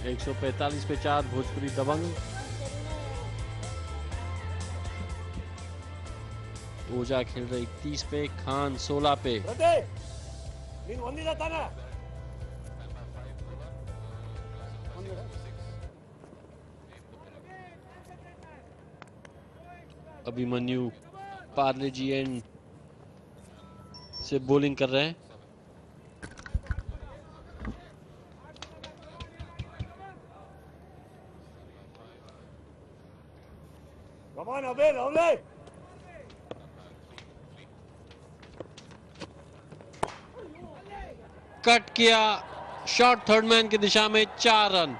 145 पे 4 भोजपुरी दबंग। ओजा खेल रहे 31 पे, खान 16 पे। अभिमन्यु पार्ले जी एंड से बॉलिंग कर रहे हैं। कट किया शॉट थर्ड मैन की दिशा में, 4 रन।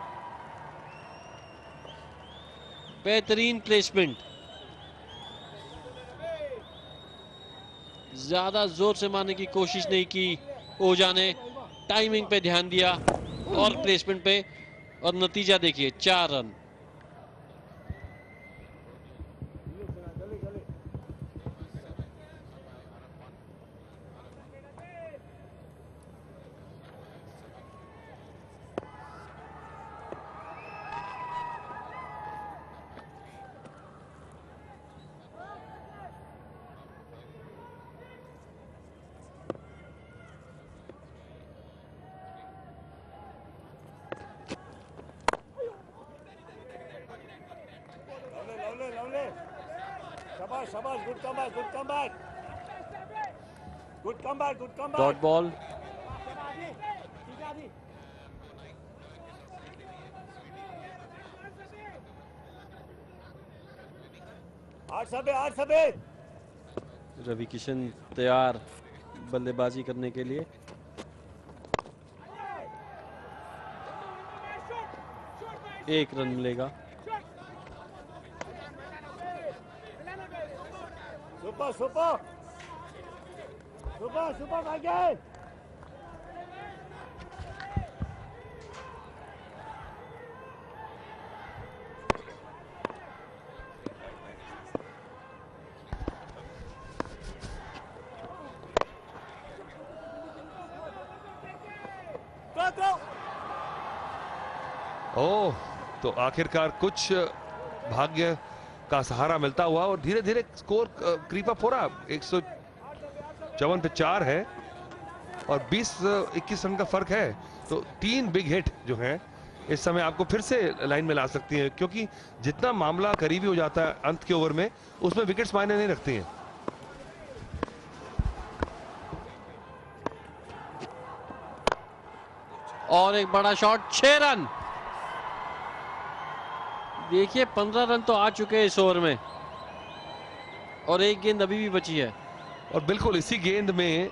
बेहतरीन प्लेसमेंट, ज्यादा जोर से मारने की कोशिश नहीं की ओजा ने, टाइमिंग पे ध्यान दिया और प्लेसमेंट पे, और नतीजा देखिए 4 run. Dot ball. Ravi Kishan तैयार बल्लेबाजी करने के लिए। एक रन मिलेगा। सुपर सुपर सुपर सुपर भाई। ओह, तो आखिरकार कुछ भाग्य का सहारा मिलता हुआ और धीरे धीरे स्कोर क्रीप अप हो रहा। 154 पे 4 है और 20-21 रन का फर्क है। तो 3 बिग हिट जो हैं इस समय आपको फिर से लाइन में ला सकती हैं, क्योंकि जितना मामला करीबी हो जाता है अंत के ओवर में, उसमें विकेट्स मायने नहीं रखती हैं। और एक बड़ा शॉट, 6 रन। देखिए 15 रन तो आ चुके हैं इस ओवर में और एक गेंद अभी भी बची है। और बिल्कुल इसी गेंद में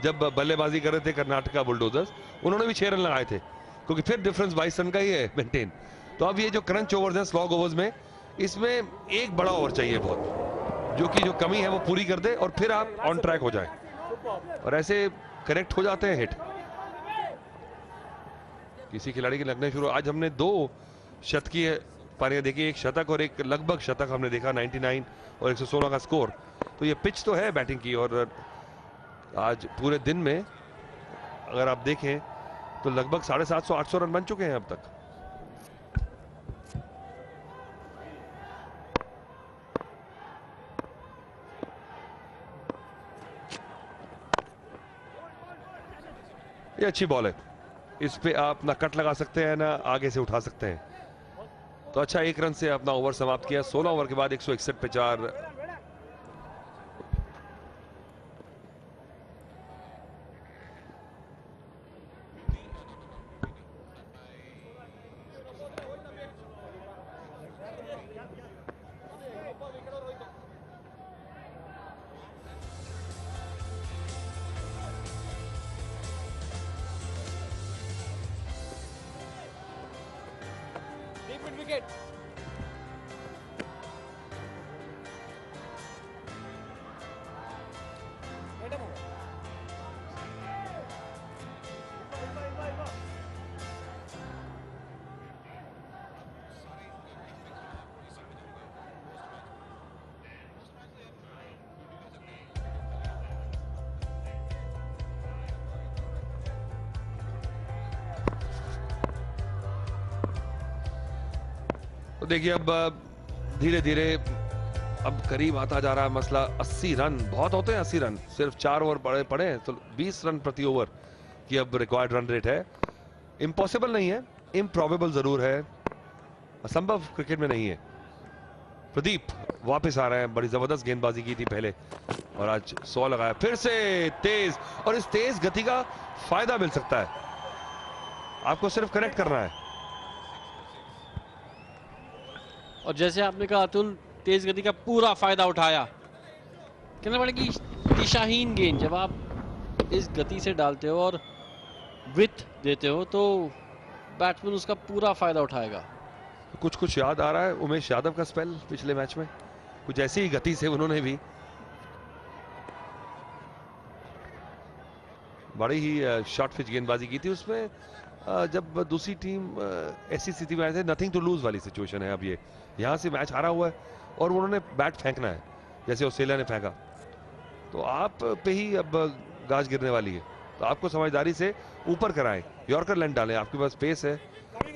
जब बल्लेबाजी कर रहे थे कर्नाटका बुलडोजर्स, उन्होंने भी 6 रन लगाए थे, क्योंकि फिर डिफरेंस 22 रन का ही है मेंटेन। तो अब ये जो क्रंच ओवर्स हैं, स्लॉग ओवर्स में, इसमें एक बड़ा ओवर चाहिए बहुत, जो कि जो कमी है वो पूरी कर दे और फिर आप ऑन ट्रैक हो जाए, और ऐसे करेक्ट हो जाते हैं हिट। किसी खिलाड़ी के लगने शुरू। आज हमने 2 शतकीय पारियां देखी, एक शतक और एक लगभग शतक हमने देखा, 99 और 116 का स्कोर। तो ये पिच तो है बैटिंग की, और आज पूरे दिन में अगर आप देखें तो लगभग 750-800 रन बन चुके हैं अब तक। ये अच्छी बॉल है, इस पे आप ना कट लगा सकते हैं ना आगे से उठा सकते हैं। तो अच्छा, 1 रन से अपना ओवर समाप्त किया। 16 ओवर के बाद 161 पे 4। विकेट। देखिए अब धीरे धीरे अब करीब आता जा रहा है मसला 80 रन। बहुत होते हैं 80 रन, सिर्फ 4 ओवर बड़े पड़े हैं तो 20 रन प्रति ओवर की अब रिक्वायर्ड रन रेट है। इम्पॉसिबल नहीं है, इम्प्रॉबेबल जरूर है, असंभव क्रिकेट में नहीं है। प्रदीप वापस आ रहे हैं, बड़ी जबरदस्त गेंदबाजी की थी पहले और आज 100 लगाया फिर से तेज, और इस तेज गति का फायदा मिल सकता है, आपको सिर्फ कनेक्ट करना है। और जैसे आपने कहा अतुल, तेज गति का पूरा फायदा उठाया। कहना पड़ेगा कि दिशाहीन गेंद जब आप इस गति से डालते हो और विथ देते हो तो बैट्समैन उसका पूरा फायदा उठाएगा। कुछ कुछ याद आ रहा है उमेश यादव का स्पेल पिछले मैच में, कुछ ऐसी ही गति से उन्होंने भी बड़ी ही शॉर्ट पिच गेंदबाजी की थी। उसमें जब दूसरी टीम ऐसी स्थिति में आए थे, नथिंग टू लूज वाली सिचुएशन है। अब ये यहां से मैच हारा हुआ है और उन्होंने बैट फेंकना है जैसे ऑस्ट्रेलिया ने फेंका, तो आप पे ही अब गाज गिरने वाली है। तो आपको समझदारी से ऊपर कराएं, यॉर्कर लेंथ डालें, आपके पास स्पेस है।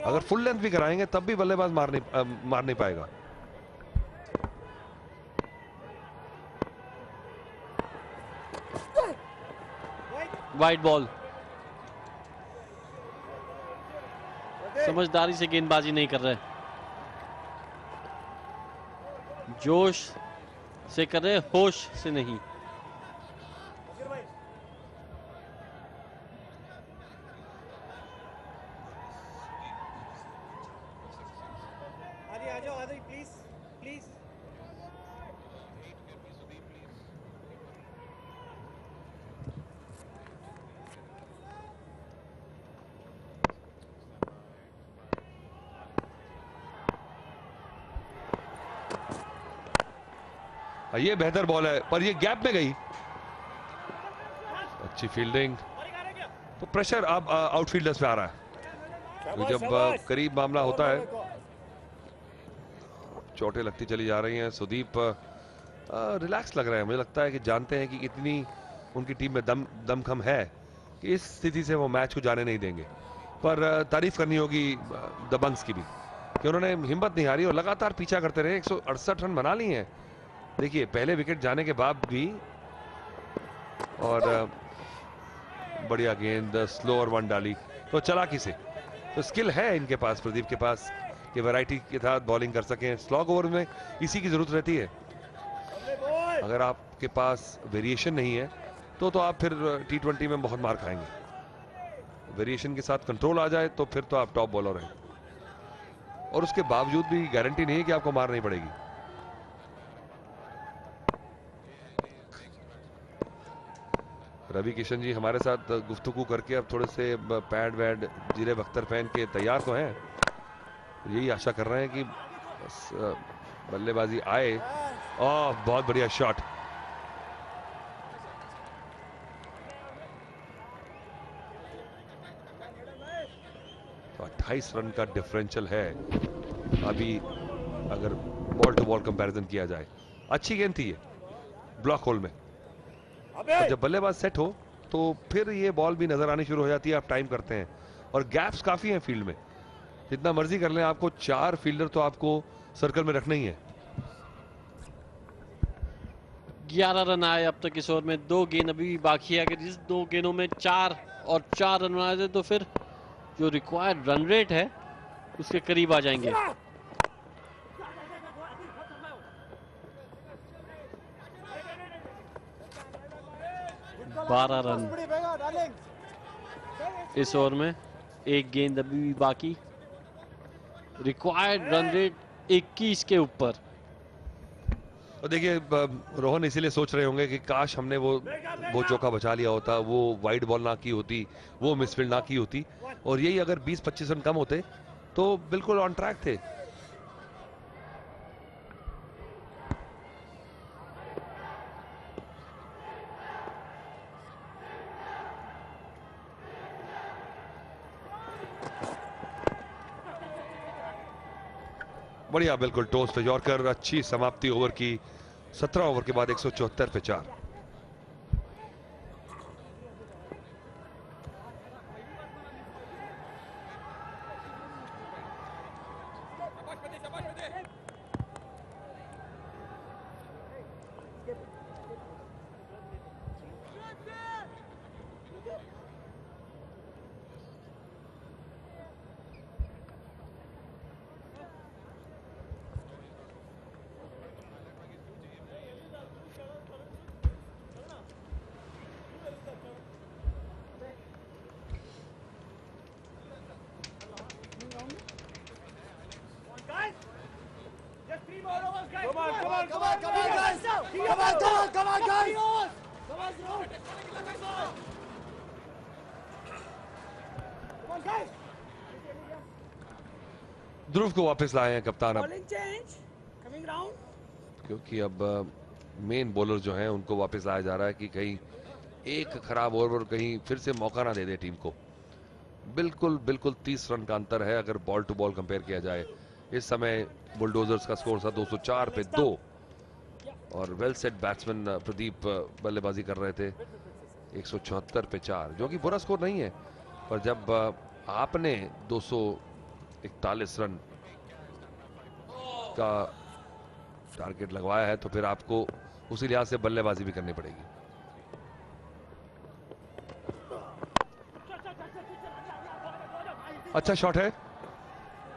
अगर फुल लेंथ भी कराएंगे तब भी बल्लेबाज मार नहीं पाएगा। वाइड बॉल, समझदारी से गेंदबाजी नहीं कर रहे, जोश से कर रहे, होश से नहीं। Please please. ये बेहतर बॉल है पर ये गैप में गई, अच्छी फील्डिंग। तो प्रेशर अब आउटफील्डर्स पे आ रहा है, तो जब करीब मामला होता है चोटें लगती चली जा रही हैं। सुदीप रिलैक्स लग रहे हैं, मुझे लगता है कि जानते हैं कि कितनी उनकी टीम में दमखम है कि इस स्थिति से वो मैच को जाने नहीं देंगे। पर तारीफ करनी होगी दबंग्स की भी कि उन्होंने हिम्मत नहीं हारी और लगातार पीछा करते रहे। 168 रन बना लिए हैं, देखिए पहले विकेट जाने के बाद भी। और बढ़िया गेंद, स्लो और वन डाली तो चालाकी से, तो स्किल है इनके पास, प्रदीप के पास, कि वैरायटी के साथ बॉलिंग कर सकें। स्लॉग ओवर में इसी की जरूरत रहती है। अगर आपके पास वेरिएशन नहीं है तो आप फिर T20 में बहुत मार खाएंगे। वेरिएशन के साथ कंट्रोल आ जाए तो फिर तो आप टॉप बॉलर हैं, और उसके बावजूद भी गारंटी नहीं है कि आपको मार नहीं पड़ेगी। रवि किशन जी हमारे साथ गुफ्तगू करके अब थोड़े से पैड वैड जीरे बख्तर पहन के तैयार तो हैं, यही आशा कर रहे हैं कि बस बल्लेबाजी आए। ओह बहुत बढ़िया शॉट, तो 28 रन का डिफरेंशियल है अभी अगर बॉल टू बॉल कंपैरिजन किया जाए। अच्छी गेंद थी ये ब्लॉक होल में, और जब बल्लेबाज सेट हो तो फिर ये बॉल भी नजर आनी शुरू हो जाती है। आप टाइम करते हैं और गैप्स काफी हैं फील्ड में, जितना मर्जी कर लें आपको 4 फील्डर तो आपको सर्कल में रखना ही है। 11 रन आए अब तक इस ओवर में, 2 गेंद अभी भी बाकी है। अगर इस 2 गेंदों में 4 और 4 रन बनाए थे तो फिर जो रिक्वायर्ड रन रेट है उसके करीब आ जाएंगे। बारह रन इस ओवर में, 1 गेंद अभी भी बाकी, रिक्वायर्ड रन रेट 21 के ऊपर। तो देखिए रोहन इसीलिए सोच रहे होंगे कि काश हमने वो चौका बचा लिया होता, वो वाइड बॉल ना की होती, वो मिसफील्ड ना की होती, और यही अगर 20-25 रन कम होते तो बिल्कुल ऑन ट्रैक थे। बढ़िया, बिल्कुल टोस पे यॉर्कर, अच्छी समाप्ति ओवर की। 17 ओवर के बाद 174 पे 4। ध्रुव को वापस लाए हैं कप्तान अब, Bowling change. Coming round. क्योंकि अब मेन बॉलर जो हैं उनको वापस लाया जा रहा है कि कहीं एक खराब ओवर कहीं फिर से मौका ना दे दे टीम को। बिल्कुल बिल्कुल 30 रन का अंतर है अगर बॉल टू बॉल कंपेयर किया जाए। इस समय बुलडोजर्स का स्कोर था 204 पे 2 और वेल सेट बैट्समैन प्रदीप बल्लेबाजी कर रहे थे 174 पे 4, जो कि बुरा स्कोर नहीं है, पर जब आपने 241 रन का टारगेट लगवाया है तो फिर आपको उसी लिहाज से बल्लेबाजी भी करनी पड़ेगी। अच्छा शॉट है,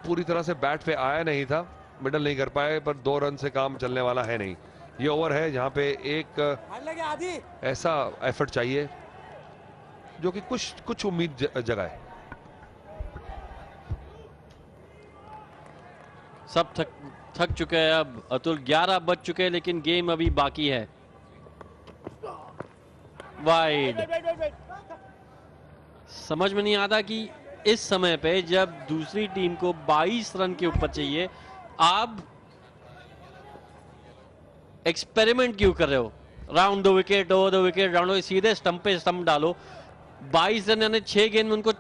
पूरी तरह से बैट पे आया नहीं था, मिडल नहीं कर पाए, पर 2 रन से काम चलने वाला है नहीं। ये ओवर है जहां पे एक ऐसा एफर्ट चाहिए जो कि कुछ उम्मीद जगाए। सब थक चुके हैं अब अतुल, 11 बज चुके हैं लेकिन गेम अभी बाकी है। वाइड, समझ में नहीं आता कि इस समय पे जब दूसरी टीम को 22 रन के ऊपर चाहिए, आप एक्सपेरिमेंट क्यों कर रहे हो? Round the wicket, over the wicket, round, सीधे स्टंप पे स्टंप डालो। 22 रन यानी 6 गेंद में उनको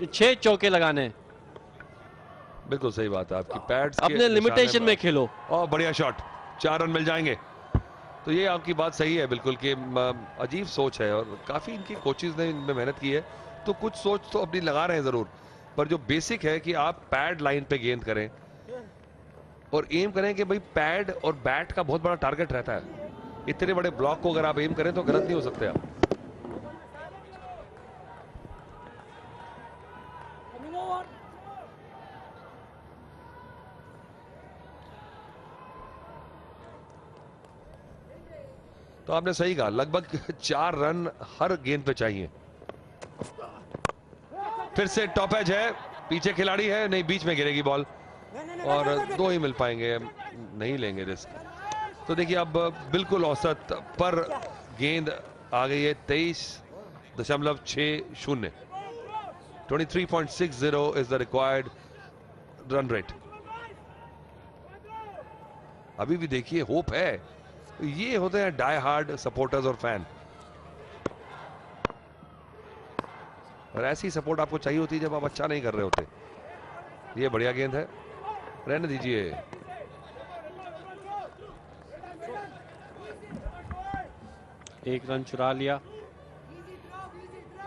6 चौके लगाने हैं। बिल्कुल सही बात है आपकी, पैड्स अपने लिमिटेशन में खेलो। और बढ़िया शॉट, 4 रन मिल जाएंगे। तो ये आपकी बात सही है बिल्कुल कि अजीब सोच है और काफी इनकी कोचेज ने इनमें मेहनत की है, तो कुछ सोच तो अपनी लगा रहे हैं जरूर, पर जो बेसिक है कि आप पैड लाइन पे गेंद करें और एम करें कि भाई पैड और बैट का बहुत बड़ा टारगेट रहता है। इतने बड़े ब्लॉक को अगर आप एम करें तो गलत नहीं हो सकते आप। Coming over. तो आपने सही कहा, लगभग 4 रन हर गेंद पे चाहिए। फिर से टॉप एज है, पीछे खिलाड़ी है, नहीं बीच में गिरेगी बॉल और 2 ही मिल पाएंगे, नहीं लेंगे रिस्क। तो देखिए अब बिल्कुल औसत पर गेंद आ गई है 23.60। 23.60 is the required run rate. अभी भी देखिए होप है, ये होते हैं डाई हार्ड सपोर्टर्स और फैन, और ऐसी सपोर्ट आपको चाहिए होती है जब आप अच्छा नहीं कर रहे होते। ये बढ़िया गेंद है, रहने दीजिए। एक रन चुरा लिया,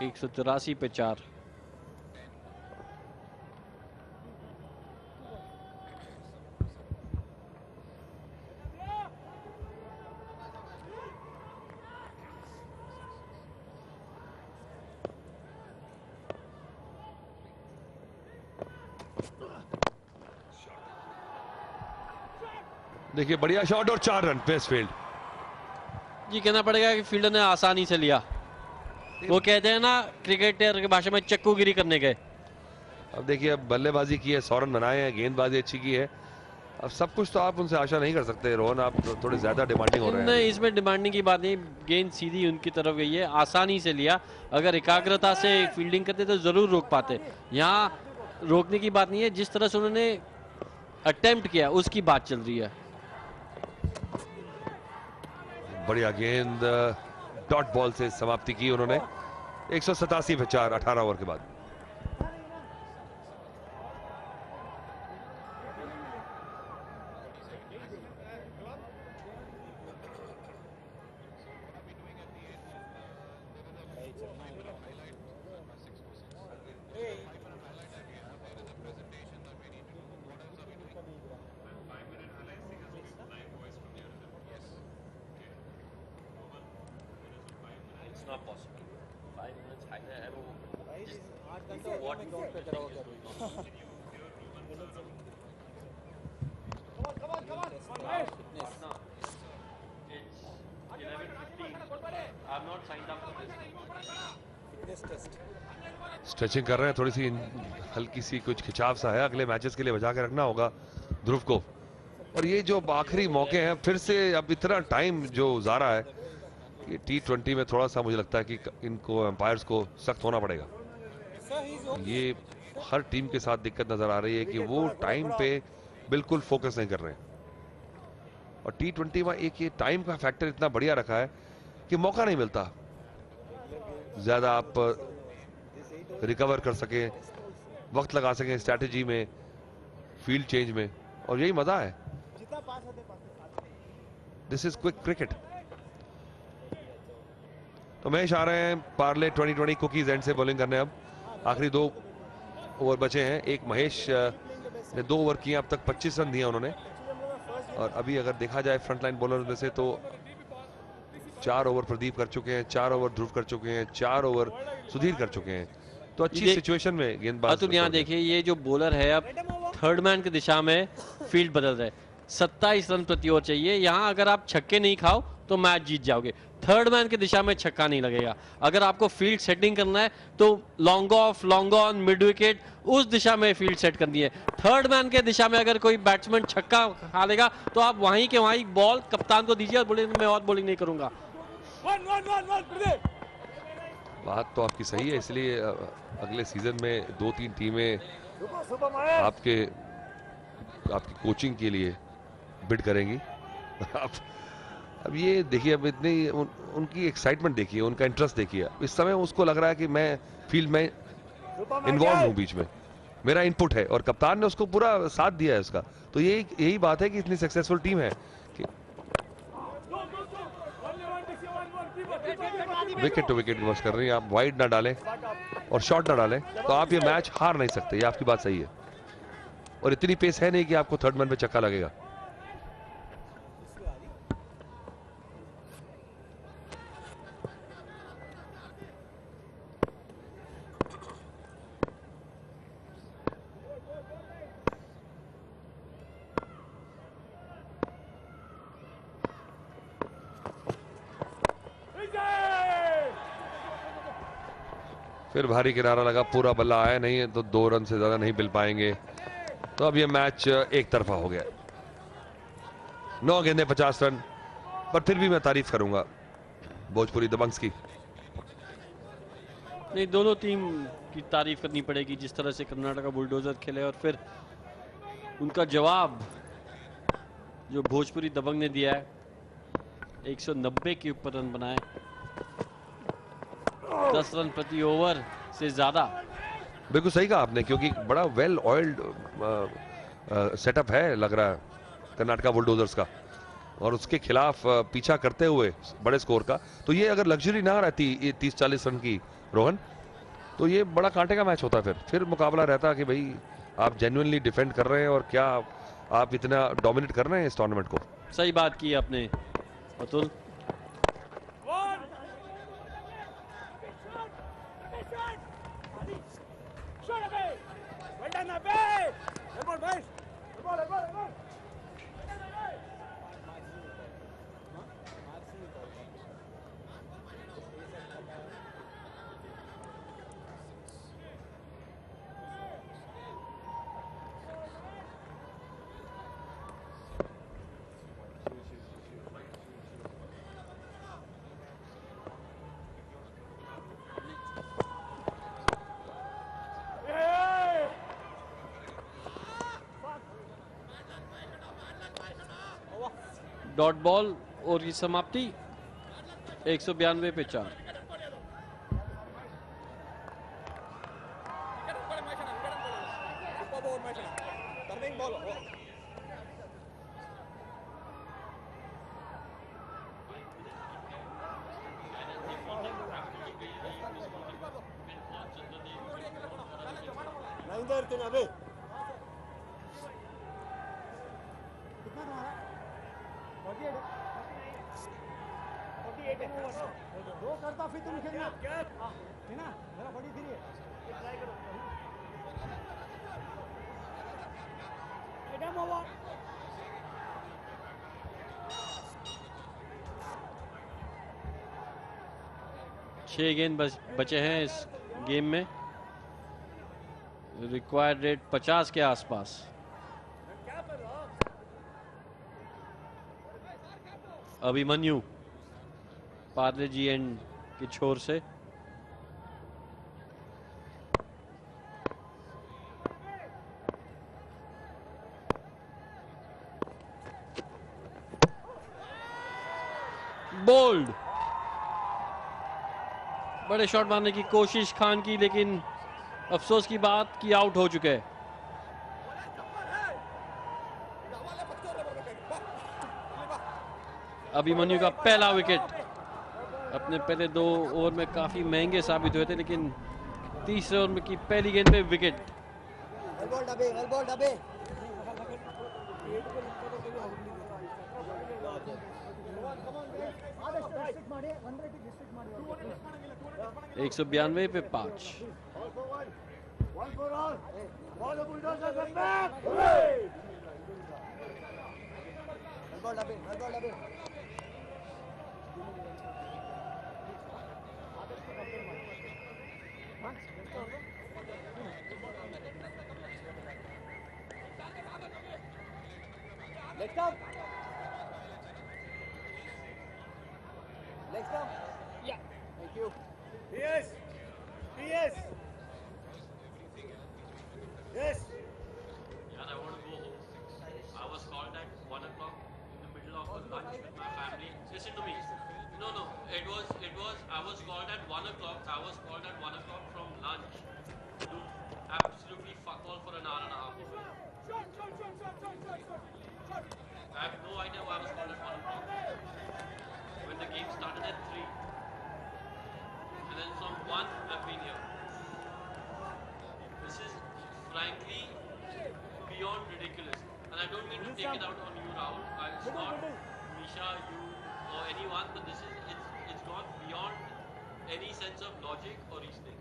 184 पे 4। देखिए बढ़िया शॉट और 4 रन पेस फील्ड। जी कहना पड़ेगा कि फील्डर ने आसानी से लिया, वो कहते हैं ना क्रिकेटर की भाषा में चक्कूगिरी करने गए। अब देखिए अब बल्लेबाजी की है, 100 रन बनाए हैं, गेंदबाजी अच्छी की है, अब सब कुछ तो आप उनसे आशा नहीं कर सकते रोहन, आप थोड़े ज्यादा डिमांडिंग हो रहे हैं। नहीं, इसमें डिमांडिंग की बात नहीं, गेंद सीधी उनकी तरफ गई है, आसानी से लिया। अगर एकाग्रता से फील्डिंग करते तो जरूर रोक पाते। यहाँ रोकने की बात नहीं है, जिस तरह से उन्होंने अटेम्प्ट किया उसकी बात चल रही है। बढ़िया गेंद, डॉट बॉल से समाप्ति की उन्होंने। 187 पे 4 18 ओवर के बाद। स्ट्रेचिंग कर रहे हैं, थोड़ी सी हल्की सी कुछ खिंचाव सा है, अगले मैचेस के लिए बचा के रखना होगा ध्रुव को। और ये जो आखिरी मौके हैं फिर से, अब इतना टाइम जो जा रहा है, ये T20 में थोड़ा सा मुझे लगता है कि इनको एम्पायर्स को सख्त होना पड़ेगा। ये हर टीम के साथ दिक्कत नजर आ रही है कि वो टाइम पे बिल्कुल फोकस नहीं कर रहे हैं। और T20 में एक ये टाइम का फैक्टर इतना बढ़िया रखा है कि मौका नहीं मिलता ज्यादा आप रिकवर कर सके, वक्त लगा सके स्ट्रैटेजी में, फील्ड चेंज में, और यही मजा है। This is quick cricket. तो महेश आ रहे हैं पार्ले 2020 कुकीज एंड से बॉलिंग करने। अब आखिरी 2 ओवर बचे हैं। एक महेश ने 2 ओवर किए, अब तक 25 रन दिए उन्होंने। और अभी अगर देखा जाए फ्रंटलाइन बॉलर में से तो 4 ओवर प्रदीप कर चुके हैं, 4 ओवर ध्रुव कर चुके हैं, 4 ओवर सुधीर कर चुके हैं। तो अच्छी सिचुएशन में गेंदबाज। अतुल यहाँ देखिए, ये जो बॉलर है अब थर्ड मैन की दिशा में फील्ड बदल रहे। 27 रन प्रति ओवर चाहिए। यहाँ अगर आप छक्के नहीं खाओ तो मैच जीत जाओगे। थर्ड मैन की दिशा में छक्का नहीं लगेगा। अगर आपको फील्ड सेटिंग करना है तो long off, long on, mid wicket, उस दिशा में फील्ड सेट करनी है। थर्ड मैन के दिशा में अगर कोई बैट्समैन छक्का खा लेगा तो आप वहीं के वहीं बॉल कप्तान को दीजिए और बोले मैं और बॉलिंग नहीं करूंगा। बात तो आपकी सही है, इसलिए अगले सीजन में 2-3 टीमें आपकी कोचिंग के लिए बिड करेंगी। अब ये देखिए, अब इतनी उनकी एक्साइटमेंट देखिए, उनका इंटरेस्ट देखिए। इस समय उसको लग रहा है कि मैं फील्ड में इन्वॉल्व हूं, बीच में मेरा इनपुट है, और कप्तान ने उसको पूरा साथ दिया है उसका। तो यही बात है कि इतनी सक्सेसफुल टीम है कि विकेट टू विकेट बस कर रही है। आप वाइड ना डालें और शॉट ना डालें तो आप ये मैच हार नहीं सकते। ये आपकी बात सही है, और इतनी पेस है नहीं कि आपको थर्ड मैन पे चक्का लगेगा। फिर भारी किनारा लगा, पूरा बल्ला आया नहीं है तो 2 रन से ज्यादा नहीं मिल पाएंगे। तो अब ये मैच एक तरफा हो गया। 9 गेंदें 50 रन, पर फिर भी मैं तारीफ करूंगा भोजपुरी दबंग्स की। नहीं, दोनों टीम की तारीफ करनी पड़ेगी, जिस तरह से कर्नाटका बुलडोजर खेले और फिर उनका जवाब जो भोजपुरी दबंग ने दिया है। 190 के ऊपर रन बनाए, 10 रन प्रति ओवर से ज्यादा। बिल्कुल सही कहा आपने, क्योंकि बड़ा वेल ऑयल्ड सेटअप है लग रहा है कर्नाटका बुलडोजर्स का, और उसके खिलाफ पीछा करते हुए बड़े स्कोर का। तो ये अगर लग्जरी ना रहती ये 30-40 रन की रोहन, तो ये बड़ा कांटे का मैच होता। फिर मुकाबला रहता कि भाई आप जेन्युइनली डिफेंड कर रहे हैं और क्या आप इतना डोमिनेट कर रहे हैं इस टूर्नामेंट को। सही बात की आपने अतुल। डॉट बॉल और ये समाप्ति 192 पे 4। छह गेंद बचे हैं इस गेम में। रिक्वायर्ड रेट 50 के आसपास। अभिमन्यु पार्ले जी एंड की छोर से। बोल्ड, बड़े शॉट मारने की कोशिश खान की, लेकिन अफसोस की बात कि आउट हो चुके हैं। अभिमन्यु का पहला विकेट। अपने पहले 2 ओवर में काफी महंगे साबित हुए थे, लेकिन तीसरे ओवर की पहली गेंद पे विकेट। एक 192 पे 5। Let's go. Let's go. Yeah. Thank you. Yes. Yes. Yes. And I want to go home. I was called at 1 o'clock in the middle of a lunch with my family. Listen to me. No. It was. I was called at 1 o'clock. I was called at 1 o'clock from lunch to do absolutely fuck all for an hour and a half. I have no idea why I was called at 1 o'clock. When the game started at 3. And then from 1, I've been here. This is frankly beyond ridiculous. And I don't mean to take it out on you, Rahul. It's not Misha, you, or anyone, but it's gone beyond any sense of logic or reasoning.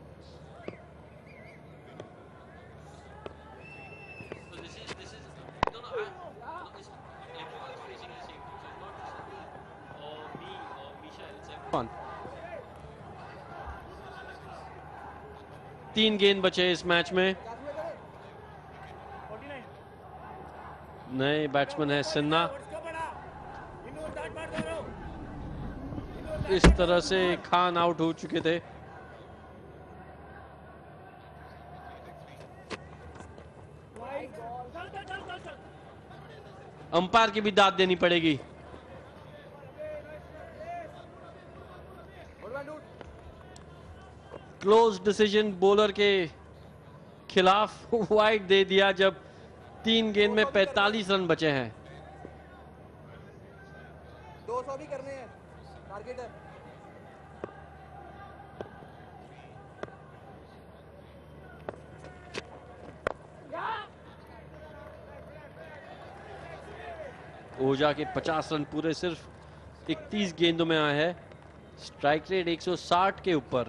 So this is it's, everyone's facing the same thing. So it's not just or me or Misha, it's everyone. 3 गेंद बचे इस match में। नए batsman है सिन्हा। इस तरह से Khan out हो चुके थे। अंपायर की भी दाद देनी पड़ेगी। क्लोज डिसीजन बॉलर के खिलाफ वाइड दे दिया जब 3 गेंद में 45 रन बचे हैं। 200 भी करने हैं टारगेट है। ओझा के 50 रन पूरे सिर्फ 31 गेंदों में आए हैं। स्ट्राइक रेट 160 के ऊपर।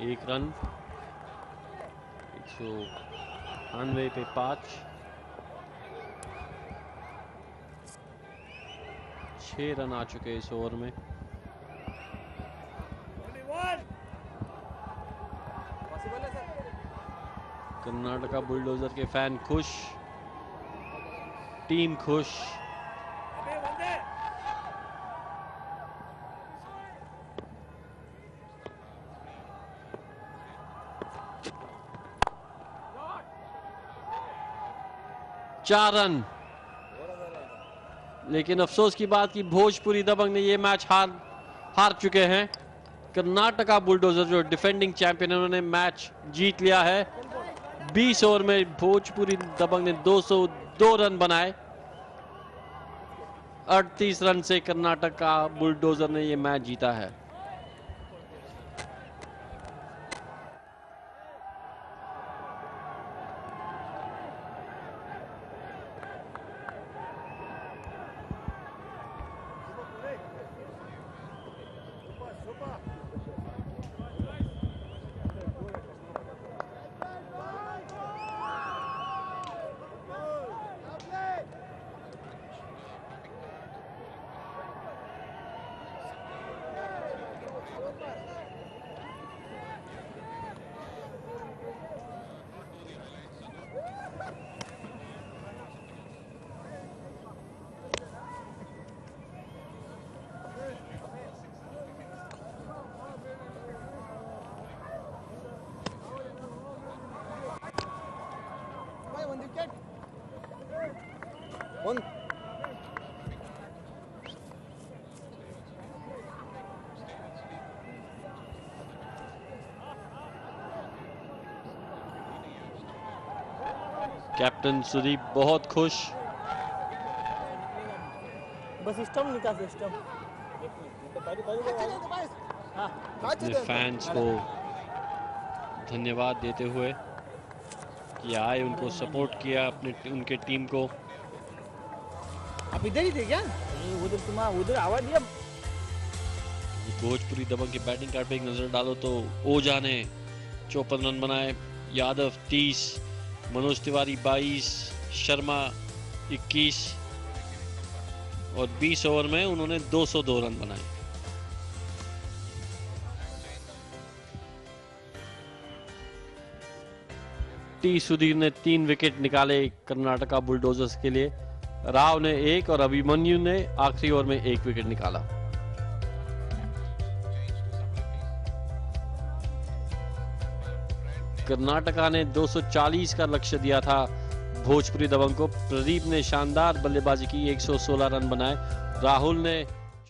एक रन 198 पे 5। 6 रन आ चुके इस ओवर में। कर्नाटका बुलडोजर के फैन खुश, टीम खुश। चार रन, लेकिन अफसोस की बात कि भोजपुरी दबंग ने ये मैच हार चुके हैं। कर्नाटका बुलडोजर जो डिफेंडिंग चैंपियन है, उन्होंने मैच जीत लिया है। 20 ओवर में भोजपुरी दबंग ने 202 रन बनाए। 38 रन से कर्नाटक का बुलडोजर ने यह मैच जीता है। One wicket. One. Captain Sudeep बहुत खुश। बस सिस्टम निकाल सिस्टम। अपने फैंस को धन्यवाद देते हुए कि आए, उनको सपोर्ट किया, अपने उनके टीम को। आप इधर ही थे क्या? उधर तुम्हारा उधर आवाज दिया। भोजपुरी दबंग की बैटिंग कार्ड पे एक नजर डालो तो ओझा ने 54 रन बनाए, यादव 30, मनोज तिवारी 22, शर्मा 21 और 20 ओवर में उन्होंने 202 रन बनाए। टी सुधीर ने 3 विकेट निकाले कर्नाटका बुलडोजर्स के लिए। राव ने 1 और अभिमन्यु ने आखिरी ओवर में 1 विकेट निकाला। कर्नाटका ने 240 का लक्ष्य दिया था भोजपुरी दबंग को। प्रदीप ने शानदार बल्लेबाजी की, 116 रन बनाए। राहुल ने